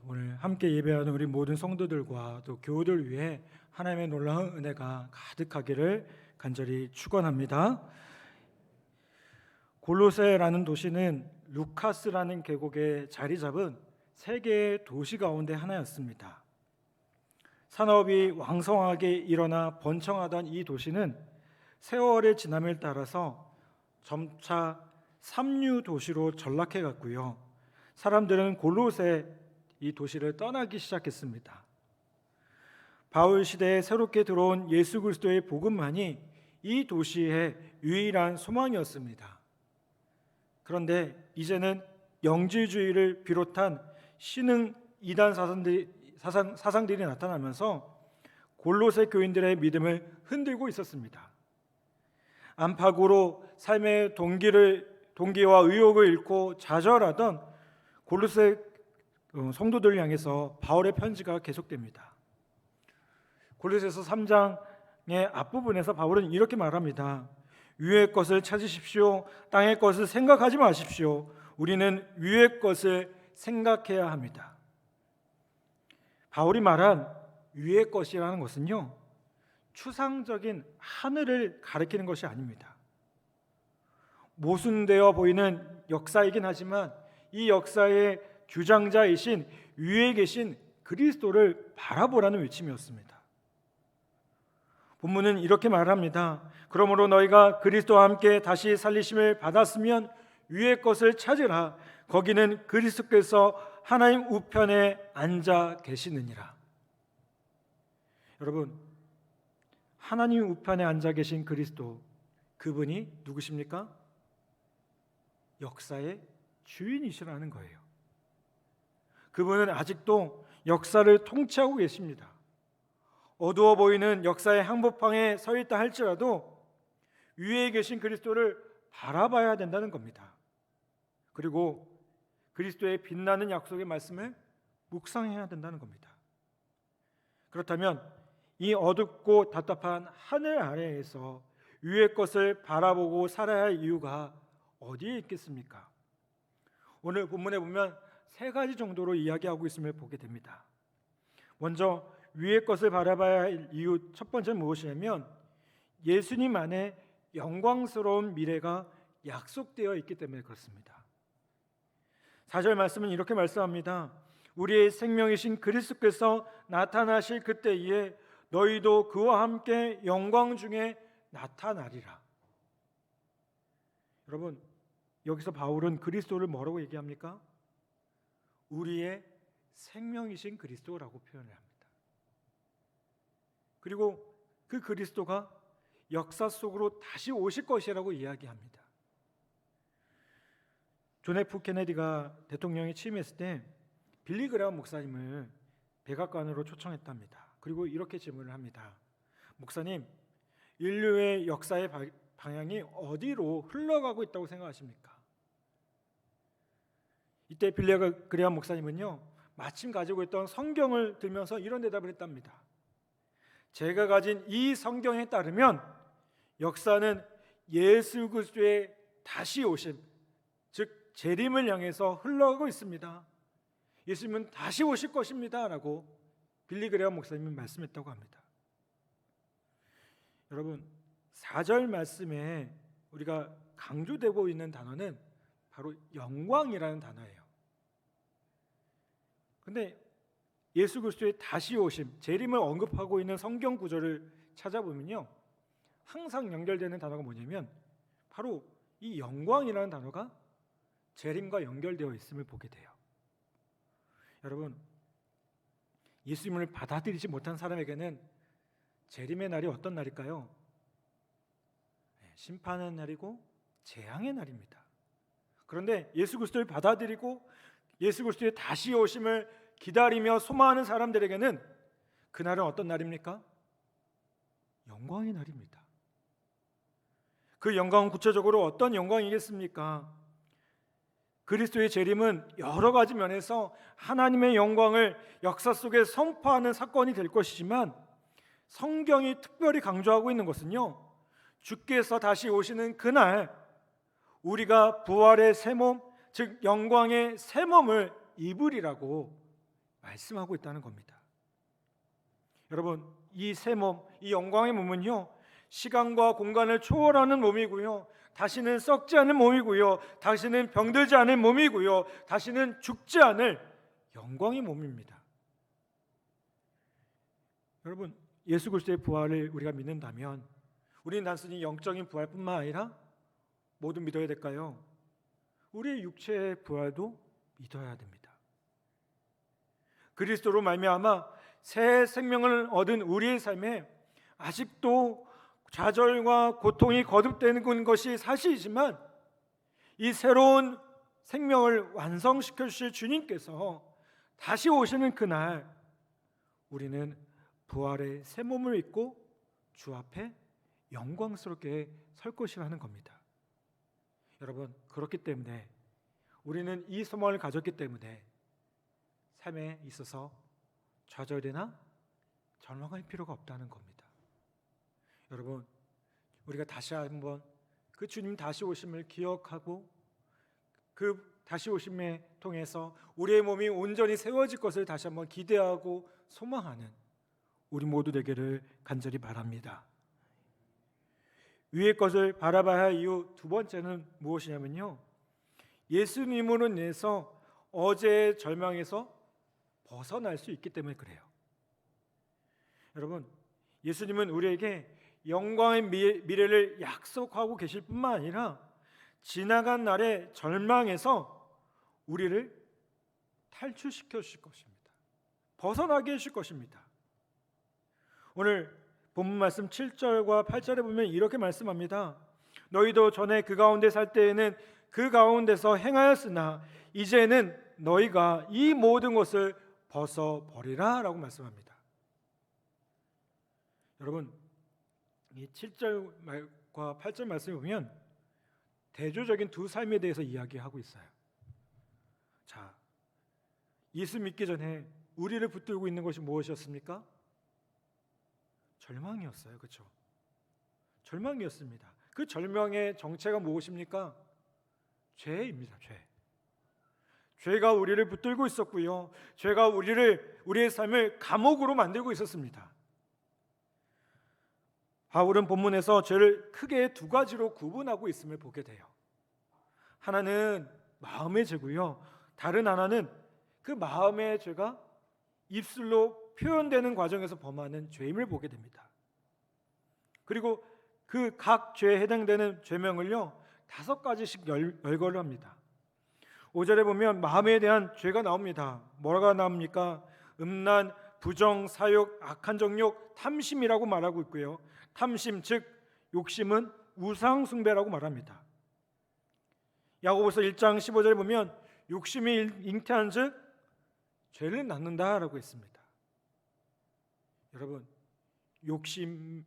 오늘 함께 예배하는 우리 모든 성도들과 또 교우들 위해 하나님의 놀라운 은혜가 가득하기를 간절히 축원합니다. 골로새라는 도시는 루카스라는 계곡에 자리 잡은 세 개의 도시 가운데 하나였습니다. 산업이 왕성하게 일어나 번창하던 이 도시는 세월의 지남을 따라서 점차 삼류 도시로 전락해 갔고요. 사람들은 골로새 이 도시를 떠나기 시작했습니다. 바울 시대에 새롭게 들어온 예수 그리스도의 복음만이 이 도시의 유일한 소망이었습니다. 그런데 이제는 영지주의를 비롯한 신흥 이단 사상들이 나타나면서 골로새 교인들의 믿음을 흔들고 있었습니다. 안팎으로 삶의 동기와 의욕을 잃고 좌절하던 골로새 성도들을 향해서 바울의 편지가 계속됩니다. 골로새서 3장의 앞부분에서 바울은 이렇게 말합니다. 위의 것을 찾으십시오. 땅의 것을 생각하지 마십시오. 우리는 위의 것을 생각해야 합니다. 바울이 말한 위의 것이라는 것은요, 추상적인 하늘을 가리키는 것이 아닙니다. 모순되어 보이는 역사이긴 하지만 이 역사의 주장자이신 위에 계신 그리스도를 바라보라는 외침이었습니다. 본문은 이렇게 말합니다. 그러므로 너희가 그리스도와 함께 다시 살리심을 받았으면 위의 것을 찾으라. 거기는 그리스도께서 하나님 우편에 앉아 계시느니라. 여러분, 하나님 우편에 앉아 계신 그리스도, 그분이 누구십니까? 역사의 주인이시라는 거예요. 그분은 아직도 역사를 통치하고 계십니다. 어두워 보이는 역사의 한복판에 서 있다 할지라도 위에 계신 그리스도를 바라봐야 된다는 겁니다. 그리고 그리스도의 빛나는 약속의 말씀을 묵상해야 된다는 겁니다. 그렇다면 이 어둡고 답답한 하늘 아래에서 위의 것을 바라보고 살아야 할 이유가 어디에 있겠습니까? 오늘 본문에 보면 세 가지 정도로 이야기하고 있음을 보게 됩니다. 먼저 위의 것을 바라봐야 할 이유 첫 번째는 무엇이냐면 예수님 안에 영광스러운 미래가 약속되어 있기 때문에 그렇습니다. 4절 말씀은 이렇게 말씀합니다. 우리의 생명이신 그리스도께서 나타나실 그때에 너희도 그와 함께 영광 중에 나타나리라. 여러분, 여기서 바울은 그리스도를 뭐라고 얘기합니까? 우리의 생명이신 그리스도라고 표현을 합니다. 그리고 그 그리스도가 역사 속으로 다시 오실 것이라고 이야기합니다. 존 F 케네디가 대통령에 취임했을 때 빌리 그레엄 목사님을 백악관으로 초청했답니다. 그리고 이렇게 질문을 합니다. 목사님, 인류의 역사의 방향이 어디로 흘러가고 있다고 생각하십니까? 이때 빌리 그레엄 목사님은요, 마침 가지고 있던 성경을 들면서 이런 대답을 했답니다. 제가 가진 이 성경에 따르면 역사는 예수 그리스도의 다시 오심, 즉 재림을 향해서 흘러가고 있습니다. 예수님은 다시 오실 것입니다 라고 빌리 그레엄 목사님은 말씀했다고 합니다. 여러분, 4절 말씀에 우리가 강조되고 있는 단어는 바로 영광이라는 단어예요. 그런데 예수 그리스도의 다시 오심, 재림을 언급하고 있는 성경 구절을 찾아보면요, 항상 연결되는 단어가 뭐냐면 바로 이 영광이라는 단어가 재림과 연결되어 있음을 보게 돼요. 여러분, 예수님을 받아들이지 못한 사람에게는 재림의 날이 어떤 날일까요? 심판의 날이고 재앙의 날입니다. 그런데 예수 그리스도를 받아들이고 예수 그리스도의 다시 오심을 기다리며 소망하는 사람들에게는 그날은 어떤 날입니까? 영광의 날입니다. 그 영광은 구체적으로 어떤 영광이겠습니까? 그리스도의 재림은 여러 가지 면에서 하나님의 영광을 역사 속에 선포하는 사건이 될 것이지만 성경이 특별히 강조하고 있는 것은요, 주께서 다시 오시는 그날 우리가 부활의 새 몸, 즉 영광의 새 몸을 입으리라고 말씀하고 있다는 겁니다. 여러분, 이 새 몸, 이 영광의 몸은요, 시간과 공간을 초월하는 몸이고요, 다시는 썩지 않을 몸이고요, 다시는 병들지 않을 몸이고요, 다시는 죽지 않을 영광의 몸입니다. 여러분, 예수 그리스도의 부활을 우리가 믿는다면 우리는 단순히 영적인 부활뿐만 아니라 모두 믿어야 될까요? 우리의 육체의 부활도 믿어야 됩니다. 그리스도로 말미암아 새 생명을 얻은 우리의 삶에 아직도 좌절과 고통이 거듭되는 것이 사실이지만, 이 새로운 생명을 완성시켜 주실 주님께서 다시 오시는 그날 우리는 부활의 새 몸을 입고 주 앞에 영광스럽게 설 것이라는 겁니다. 여러분, 그렇기 때문에 우리는 이 소망을 가졌기 때문에 삶에 있어서 좌절이나 절망할 필요가 없다는 겁니다. 여러분, 우리가 다시 한번 그 주님 다시 오심을 기억하고 그 다시 오심에 통해서 우리의 몸이 온전히 세워질 것을 다시 한번 기대하고 소망하는 우리 모두 되기를 간절히 바랍니다. 위의 것을 바라봐야 할 이유 두 번째는 무엇이냐면요, 예수님으로 인해서 어제의 절망에서 벗어날 수 있기 때문에 그래요. 여러분, 예수님은 우리에게 영광의 미래를 약속하고 계실 뿐만 아니라 지나간 날의 절망에서 우리를 탈출시켜 주실 것입니다. 벗어나게 해주실 것입니다. 오늘 본문 말씀 7절과 8절에 보면 이렇게 말씀합니다. 너희도 전에 그 가운데 살 때에는 그 가운데서 행하였으나 이제는 너희가 이 모든 것을 벗어버리라 라고 말씀합니다. 여러분, 이 7절과 8절 말씀을 보면 대조적인 두 삶에 대해서 이야기하고 있어요. 자, 예수 믿기 전에 우리를 붙들고 있는 것이 무엇이었습니까? 절망이었어요. 그렇죠? 절망이었습니다. 그 절망의 정체가 무엇입니까? 죄입니다. 죄가 우리를 붙들고 있었고요, 죄가 우리의 삶을 감옥으로 만들고 있었습니다. 바울은 본문에서 죄를 크게 두 가지로 구분하고 있음을 보게 돼요. 하나는 마음의 죄고요, 다른 하나는 그 마음의 죄가 입술로 표현되는 과정에서 범하는 죄임을 보게 됩니다. 그리고 그 각 죄에 해당되는 죄명을요 5가지씩 열거를 합니다. 5절에 보면 마음에 대한 죄가 나옵니다. 뭐가 나옵니까? 음란, 부정, 사욕, 악한 정욕, 탐심이라고 말하고 있고요, 탐심 즉 욕심은 우상 숭배라고 말합니다. 야고보서 1장 15절에 보면 욕심이 잉태한즉 죄를 낳는다라고 했습니다. 여러분, 욕심이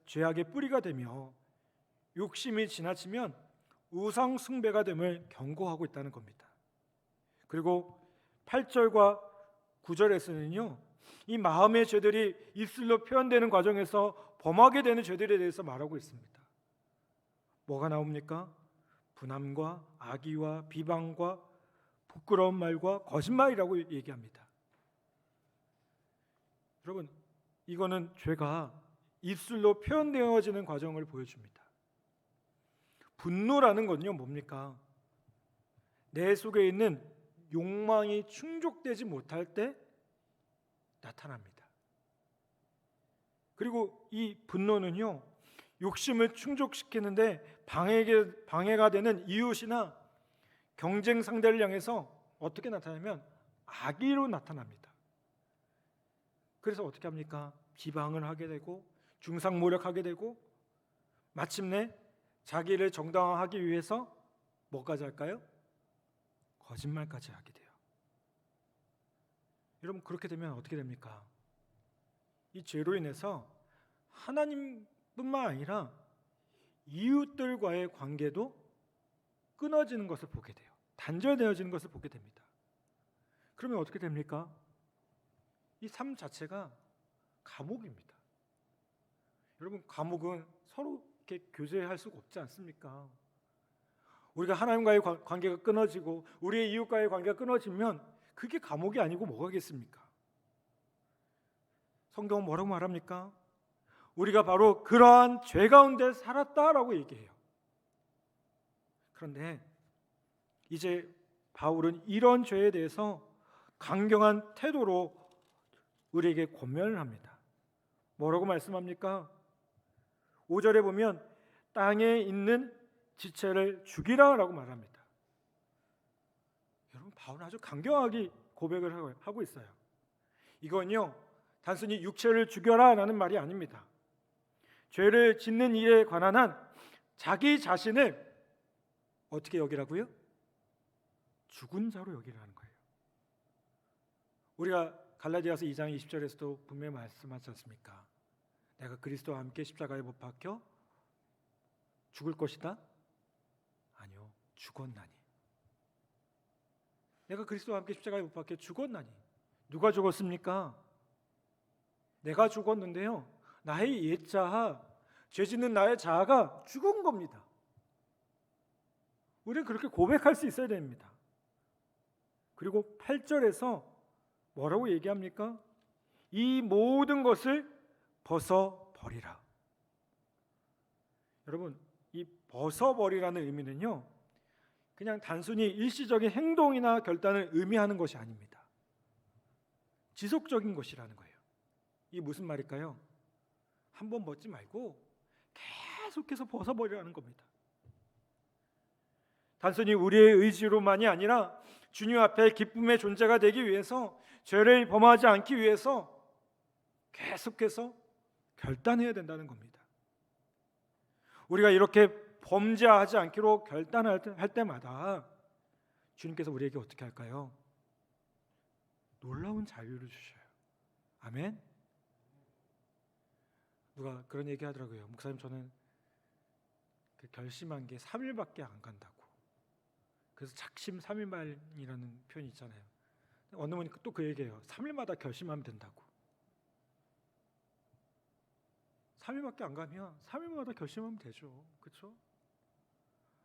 죄악의 뿌리가 되며 욕심이 지나치면 우상 숭배가 됨을 경고하고 있다는 겁니다. 그리고 8절과 9절에서는요 이 마음의 죄들이 입술로 표현되는 과정에서 범하게 되는 죄들에 대해서 말하고 있습니다. 뭐가 나옵니까? 분함과 악의와 비방과 부끄러운 말과 거짓말이라고 얘기합니다. 여러분, 이거는 죄가 입술로 표현되어지는 과정을 보여줍니다. 분노라는 건요 뭡니까? 내 속에 있는 욕망이 충족되지 못할 때 나타납니다. 그리고 이 분노는요 욕심을 충족시키는데 방해가 되는 이웃이나 경쟁 상대를 향해서 어떻게 나타나면 악의로 나타납니다. 그래서 어떻게 합니까? 비방을 하게 되고 중상모략하게 되고 마침내 자기를 정당화하기 위해서 뭐까지 할까요? 거짓말까지 하게 돼요. 여러분, 그렇게 되면 어떻게 됩니까? 이 죄로 인해서 하나님뿐만 아니라 이웃들과의 관계도 끊어지는 것을 보게 돼요. 단절되어지는 것을 보게 됩니다. 그러면 어떻게 됩니까? 이 삶 자체가 감옥입니다. 여러분, 감옥은 서로 이렇게 교제할 수가 없지 않습니까? 우리가 하나님과의 관계가 끊어지고 우리의 이웃과의 관계가 끊어지면 그게 감옥이 아니고 뭐가겠습니까? 성경은 뭐라고 말합니까? 우리가 바로 그러한 죄 가운데 살았다라고 얘기해요. 그런데 이제 바울은 이런 죄에 대해서 강경한 태도로 우리에게 권면을 합니다. 뭐라고 말씀합니까? 5절에 보면 땅에 있는 지체를 죽이라라고 말합니다. 여러분, 바울은 아주 강경하게 고백을 하고 있어요. 이건요, 단순히 육체를 죽여라라는 말이 아닙니다. 죄를 짓는 일에 관한 한 자기 자신을 어떻게 여기라고요? 죽은 자로 여기라는 거예요. 우리가 갈라디아서 2장 20절에서도 분명히 말씀하지 않습니까? 내가 그리스도와 함께 십자가에 못 박혀 죽을 것이다? 아니요, 죽었나니. 내가 그리스도와 함께 십자가에 못 박혀 죽었나니. 누가 죽었습니까? 내가 죽었는데요, 나의 옛 자아, 죄 짓는 나의 자아가 죽은 겁니다. 우리는 그렇게 고백할 수 있어야 됩니다. 그리고 8절에서 뭐라고 얘기합니까? 이 모든 것을 벗어버리라. 여러분, 이 벗어버리라는 의미는요, 그냥 단순히 일시적인 행동이나 결단을 의미하는 것이 아닙니다. 지속적인 것이라는 거예요. 이게 무슨 말일까요? 한번 벗지 말고 계속해서 벗어버리라는 겁니다. 단순히 우리의 의지로만이 아니라 주님 앞에 기쁨의 존재가 되기 위해서, 죄를 범하지 않기 위해서 계속해서 결단해야 된다는 겁니다. 우리가 이렇게 범죄하지 않기로 결단할 때마다 주님께서 우리에게 어떻게 할까요? 놀라운 자유를 주셔요. 아멘. 누가 그런 얘기 하더라고요. 목사님, 저는 결심한 게 3일밖에 안 간다고. 그래서 작심 3일만이라는 표현이 있잖아요. 어느 분이 또 그 얘기해요. 3일마다 결심하면 된다고. 3일밖에 안 가면 3일마다 결심하면 되죠. 그렇죠?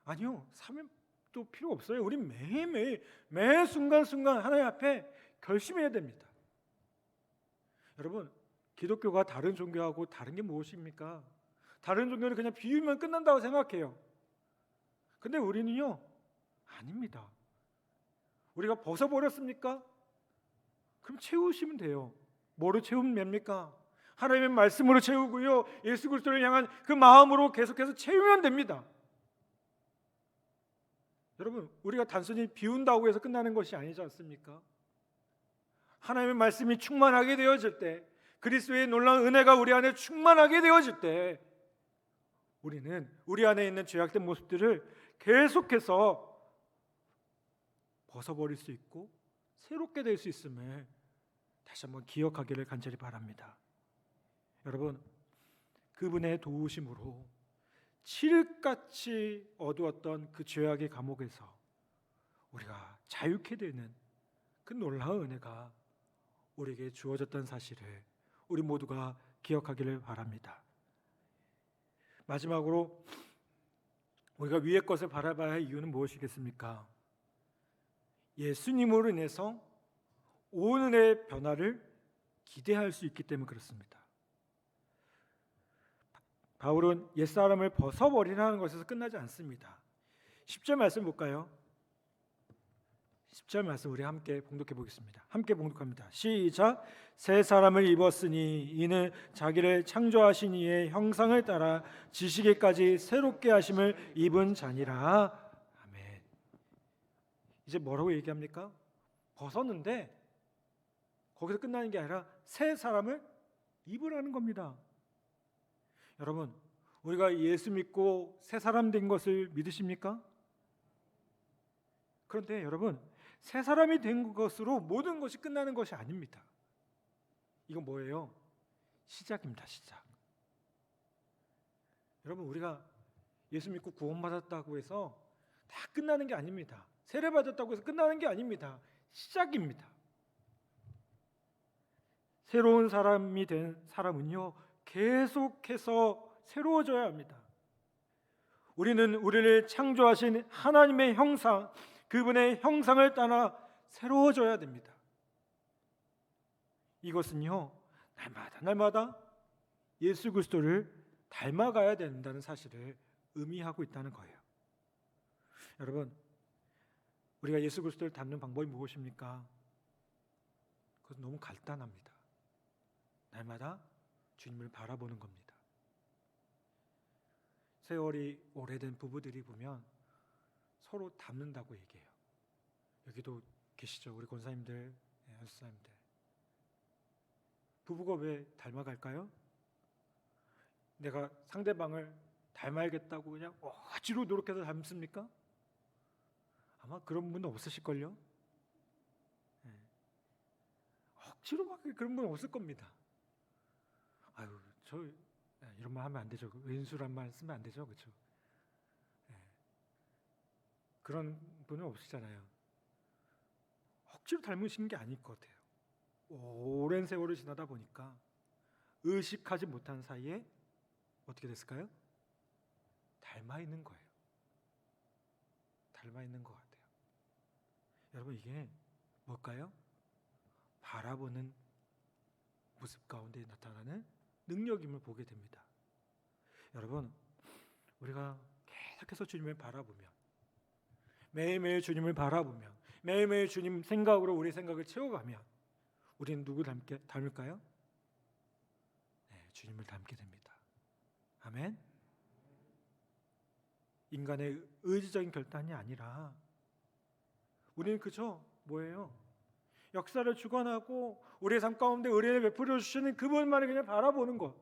아니요, 3일도 필요 없어요. 우리 매일매일, 매 순간순간 하나님 앞에 결심해야 됩니다. 여러분, 기독교가 다른 종교하고 다른 게 무엇입니까? 다른 종교는 그냥 비우면 끝난다고 생각해요. 근데 우리는요, 아닙니다. 우리가 벗어버렸습니까? 그럼 채우시면 돼요. 뭐로 채우면 됩니까? 하나님의 말씀으로 채우고요, 예수 그리스도를 향한 그 마음으로 계속해서 채우면 됩니다. 여러분, 우리가 단순히 비운다고 해서 끝나는 것이 아니지 않습니까? 하나님의 말씀이 충만하게 되어질 때, 그리스도의 놀라운 은혜가 우리 안에 충만하게 되어질 때, 우리는 우리 안에 있는 죄악된 모습들을 계속해서 벗어버릴 수 있고 새롭게 될 수 있음을 다시 한번 기억하기를 간절히 바랍니다. 여러분, 그분의 도우심으로 칠흑같이 어두웠던 그 죄악의 감옥에서 우리가 자유케 되는 그 놀라운 은혜가 우리에게 주어졌던 사실을 우리 모두가 기억하기를 바랍니다. 마지막으로 우리가 위의 것을 바라봐야 할 이유는 무엇이겠습니까? 예수님으로 인해서 오늘의 변화를 기대할 수 있기 때문에 그렇습니다. 바울은 옛사람을 벗어버리라는 것에서 끝나지 않습니다. 10절 말씀 볼까요? 10절 말씀 우리 함께 봉독해 보겠습니다. 함께 봉독합니다. 시작. 새 사람을 입었으니 이는 자기를 창조하신 이의 형상을 따라 지시기까지 새롭게 하심을 입은 자니라. 아멘. 이제 뭐라고 얘기합니까? 벗었는데 거기서 끝나는 게 아니라 새 사람을 입으라는 겁니다. 여러분, 우리가 예수 믿고 새 사람 된 것을 믿으십니까? 그런데 여러분, 새 사람이 된 것으로 모든 것이 끝나는 것이 아닙니다. 이건 뭐예요? 시작입니다. 시작. 여러분, 우리가 예수 믿고 구원받았다고 해서 다 끝나는 게 아닙니다. 세례받았다고 해서 끝나는 게 아닙니다. 시작입니다. 새로운 사람이 된 사람은요, 계속해서 새로워져야 합니다. 우리는 우리를 창조하신 하나님의 형상, 그분의 형상을 따라 새로워져야 됩니다. 이것은요, 날마다 예수 그리스도를 닮아가야 된다는 사실을 의미하고 있다는 거예요. 여러분, 우리가 예수 그리스도를 닮는 방법이 무엇입니까? 그것은 너무 간단합니다. 날마다 주님을 바라보는 겁니다. 세월이 오래된 부부들이 보면 서로 닮는다고 얘기해요. 여기도 계시죠, 우리 권사님들, 연수사님들. 부부가 왜 닮아갈까요? 내가 상대방을 닮아야겠다고 그냥 억지로 노력해서 닮습니까? 아마 그런 분은 없으실걸요? 억지로 막 그런 분은 없을 겁니다. 아유, 저 이런 말 하면 안 되죠. 왼수란 말 쓰면 안 되죠, 그렇죠? 그런 분은 없으시잖아요. 억지로 닮으신 게 아닐 것 같아요. 오랜 세월을 지나다 보니까 의식하지 못한 사이에 어떻게 됐을까요? 닮아 있는 거예요. 닮아 있는 것 같아요. 여러분, 이게 뭘까요? 바라보는 모습 가운데 나타나는 능력임을 보게 됩니다. 여러분, 우리가 계속해서 주님을 바라보며, 매일매일 주님을 바라보며, 매일매일 주님 생각으로 우리 생각을 채워가면 우리는 누구 닮을까요? 네, 주님을 닮게 됩니다. 아멘. 인간의 의지적인 결단이 아니라 우리는 그저 뭐예요? 역사를 주관하고 우리의 삶 가운데 은혜를 베풀어 주시는 그분만을 그냥 바라보는 것,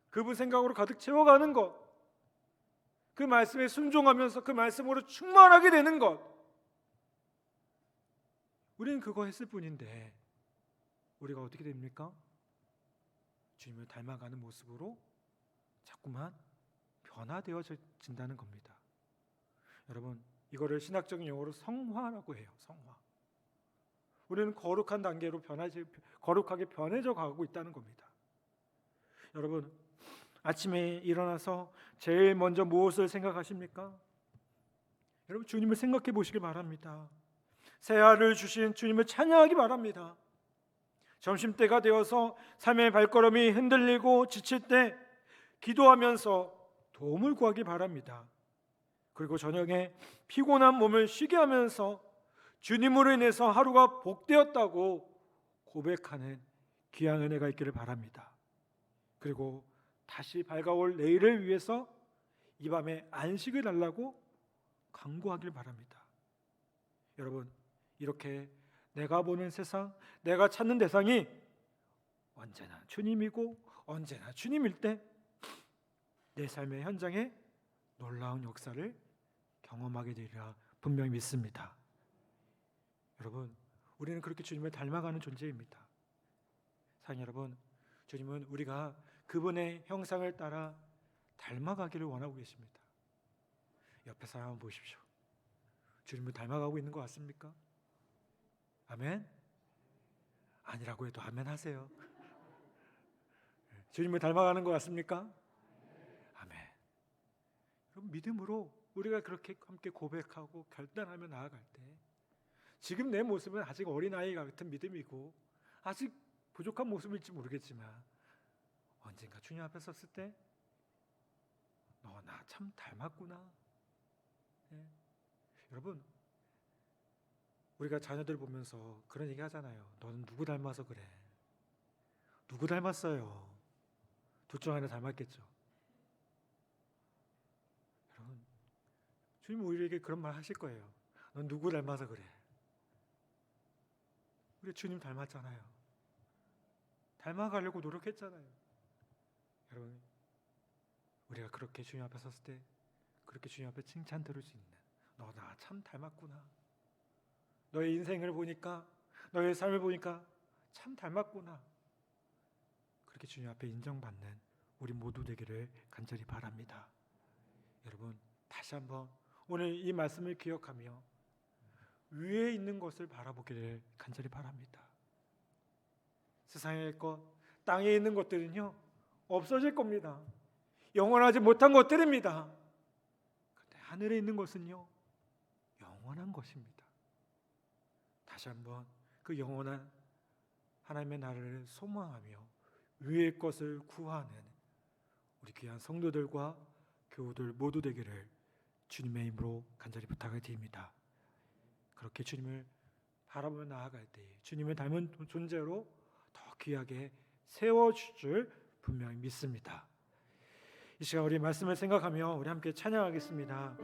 그분 생각으로 가득 채워가는 것, 그 말씀에 순종하면서 그 말씀으로 충만하게 되는 것, 우리는 그거 했을 뿐인데 우리가 어떻게 됩니까? 주님을 닮아가는 모습으로 자꾸만 변화되어진다는 겁니다. 여러분, 이거를 신학적인 용어로 성화라고 해요. 성화. 우리는 거룩한 단계로 거룩하게 변해져 가고 있다는 겁니다. 여러분, 아침에 일어나서 제일 먼저 무엇을 생각하십니까? 여러분, 주님을 생각해 보시길 바랍니다. 새하를 주신 주님을 찬양하기 바랍니다. 점심때가 되어서 삶의 발걸음이 흔들리고 지칠 때 기도하면서 도움을 구하기 바랍니다. 그리고 저녁에 피곤한 몸을 쉬게 하면서 주님으로 인해서 하루가 복되었다고 고백하는 귀한 은혜가 있기를 바랍니다. 그리고 다시 밝아올 내일을 위해서 이 밤에 안식을 달라고 간구하길 바랍니다. 여러분, 이렇게 내가 보는 세상, 내가 찾는 대상이 언제나 주님이고 언제나 주님일 때 내 삶의 현장에 놀라운 역사를 경험하게 되리라 분명히 믿습니다. 여러분, 우리는 그렇게 주님을 닮아가는 존재입니다. 사랑하는 여러분, 주님은 우리가 그분의 형상을 따라 닮아가기를 원하고 계십니다. 옆에 사람 한번 보십시오. 주님을 닮아가고 있는 것 같습니까? 아멘? 아니라고 해도 아멘 하세요. 주님을 닮아가는 것 같습니까? 아멘. 그럼 믿음으로 우리가 그렇게 함께 고백하고 결단하며 나아갈 때 지금 내 모습은 아직 어린아이 같은 믿음이고 아직 부족한 모습일지 모르겠지만 언젠가 주님 앞에 섰을 때 너 나 참 닮았구나. 네. 여러분, 우리가 자녀들 보면서 그런 얘기 하잖아요. 너는 누구 닮아서 그래? 누구 닮았어요? 둘 중 하나 닮았겠죠. 여러분, 주님 우리에게 그런 말 하실 거예요. 넌 누구 닮아서 그래? 우리 주님 닮았잖아요. 닮아가려고 노력했잖아요. 여러분, 우리가 그렇게 주님 앞에 섰을 때 그렇게 주님 앞에 칭찬 들을 수 있는, 너 나 참 닮았구나. 너의 인생을 보니까, 너의 삶을 보니까 참 닮았구나. 그렇게 주님 앞에 인정받는 우리 모두 되기를 간절히 바랍니다. 여러분, 다시 한번 오늘 이 말씀을 기억하며 위에 있는 것을 바라보기를 간절히 바랍니다. 세상의 것, 땅에 있는 것들은요 없어질 겁니다. 영원하지 못한 것들입니다. 하늘에 있는 것은요 영원한 것입니다. 다시 한번 그 영원한 하나님의 나라를 소망하며 위의 것을 구하는 우리 귀한 성도들과 교우들 모두 되기를 주님의 이름으로 간절히 부탁을 드립니다. 그렇게 주님을 바라보며 나아갈 때 주님을 닮은 존재로 더 귀하게 세워줄 줄 분명히 믿습니다. 이 시간 우리 말씀을 생각하며 우리 함께 찬양하겠습니다.